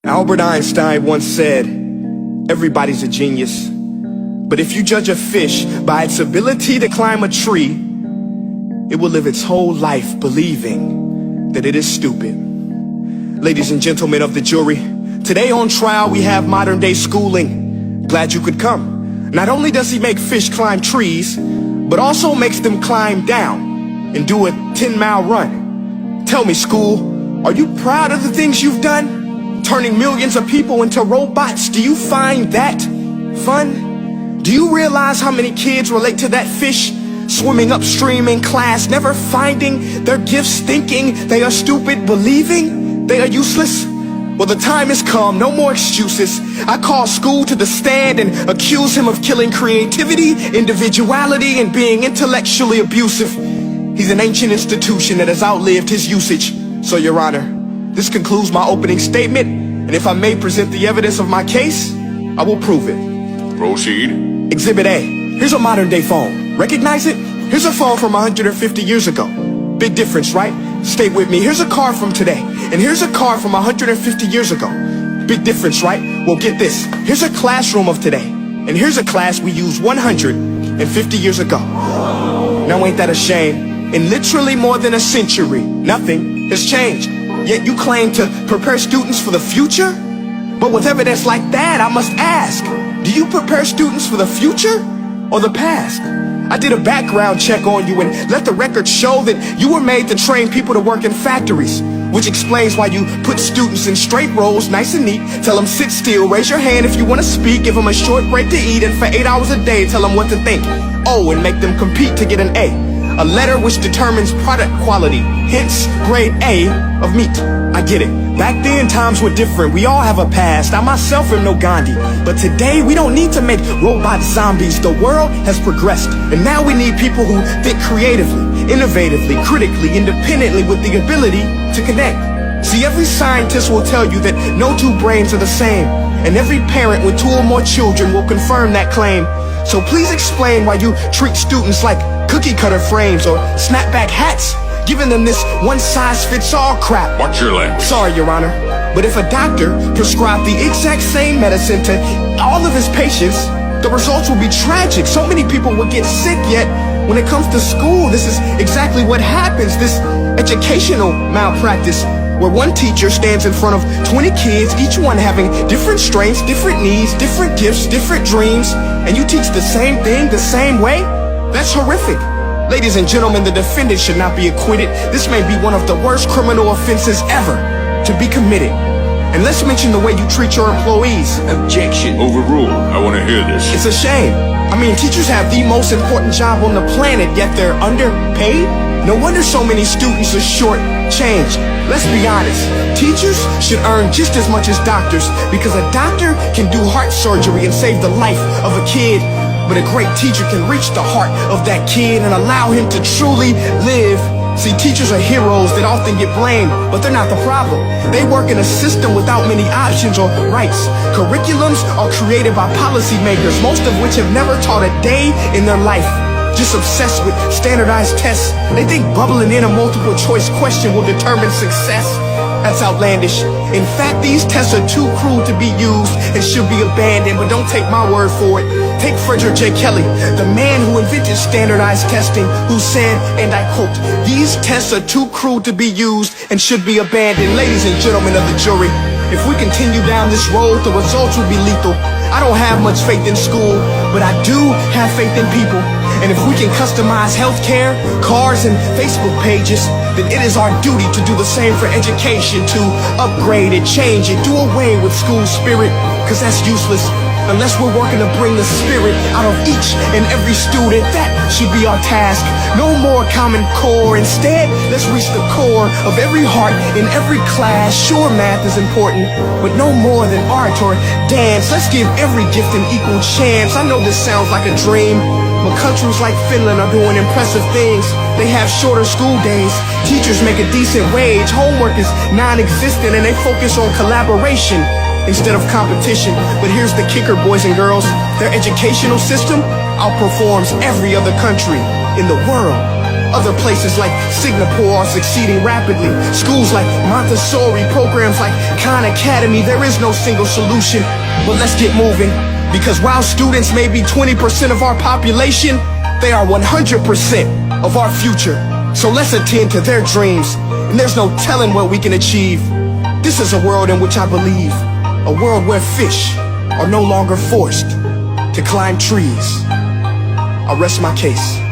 Albert Einstein once said, everybody's a genius. But if you judge a fish by its ability to climb a tree, it will live its whole life believing that it is stupid. Ladies and gentlemen of the jury, today on trial we have modern day schooling. Glad you could come. Not only does he make fish climb trees, but also makes them climb down and do a 10-mile run. Tell me, school, are you proud of the things you've done? Turning millions of people into robots, do you find that fun? Do you realize how many kids relate to that fish swimming upstream in class, never finding their gifts, thinking they are stupid, believing they are useless? Well, the time has come, no more excuses. I call school to the stand and accuse him of killing creativity, individuality, and being intellectually abusive. He's an ancient institution that has outlived his usage. So, Your Honor, this concludes my opening statement, and if I may present the evidence of my case, I will prove it. Proceed. Exhibit A. Here's a modern day phone. Recognize it? Here's a phone from 150 years ago. Big difference, right? Stay with me. Here's a car from today, and here's a car from 150 years ago. Big difference, right? Well, get this. Here's a classroom of today, and here's a class we used 150 years ago. Now ain't that a shame? In literally more than a century, nothing has changed. Yet you claim to prepare students for the future? But with evidence like that, I must ask, do you prepare students for the future or the past? I did a background check on you and let the record show that you were made to train people to work in factories, which explains why you put students in straight rows, nice and neat, tell them sit still, raise your hand if you want to speak, give them a short break to eat, and for 8 hours a day tell them what to think. Oh, and make them compete to get an A letter which determines product quality, hence grade A of meat. I get it. Back then, times were different. We all have a past. I myself am no Gandhi. But today, we don't need to make robot zombies. The world has progressed. And now we need people who think creatively, innovatively, critically, independently, with the ability to connect. See, every scientist will tell you that no two brains are the same. And every parent with 2 or more children will confirm that claim. So please explain why you treat students like cookie cutter frames or snapback hats, giving them this one-size-fits-all crap. Watch your language. Sorry, Your Honor, but if a doctor prescribed the exact same medicine to all of his patients, the results will be tragic. So many people will get sick, yet when it comes to school, this is exactly what happens. This educational malpractice, where one teacher stands in front of 20 kids, each one having different strengths, different needs, different gifts, different dreams, and you teach the same thing the same way? That's horrific. Ladies and gentlemen, the defendant should not be acquitted. This may be one of the worst criminal offenses ever to be committed. And let's mention the way you treat your employees. Objection. Overruled. I want to hear this. It's a shame. I mean, teachers have the most important job on the planet, yet they're underpaid? No wonder so many students are short-changed. Let's be honest. Teachers should earn just as much as doctors, because a doctor can do heart surgery and save the life of a kid. But a great teacher can reach the heart of that kid and allow him to truly live. See, teachers are heroes that often get blamed, but they're not the problem. They work in a system without many options or rights. Curriculums are created by policymakers, most of which have never taught a day in their life. Just obsessed with standardized tests. They think bubbling in a multiple choice question will determine success. That's outlandish. In fact, these tests are too cruel to be used and should be abandoned, but don't take my word for it. Take Frederick J. Kelly, the man who invented standardized testing, who said, and I quote, "These tests are too cruel to be used and should be abandoned." Ladies and gentlemen of the jury, if we continue down this road, the results will be lethal. I don't have much faith in school, but I do have faith in people. And if we can customize healthcare, cars, and Facebook pages, then it is our duty to do the same for education, to upgrade it, change it, do away with school spirit, because that's useless. Unless we're working to bring the spirit out of each and every student, that should be our task. No more Common Core. Instead, let's reach the core of every heart in every class. Sure, math is important, but no more than art or dance. Let's give every gift an equal chance. I know this sounds like a dream, but countries like Finland are doing impressive things. They have shorter school days. Teachers make a decent wage. Homework is non-existent, and they focus on collaboration instead of competition. But here's the kicker, boys and girls. Their educational system outperforms every other country in the world. Other places like Singapore are succeeding rapidly. Schools like Montessori, programs like Khan Academy. There is no single solution, but let's get moving. Because while students may be 20% of our population, they are 100% of our future. So let's attend to their dreams, and there's no telling what we can achieve. This is a world in which I believe, a world where fish are no longer forced to climb trees. I rest my case.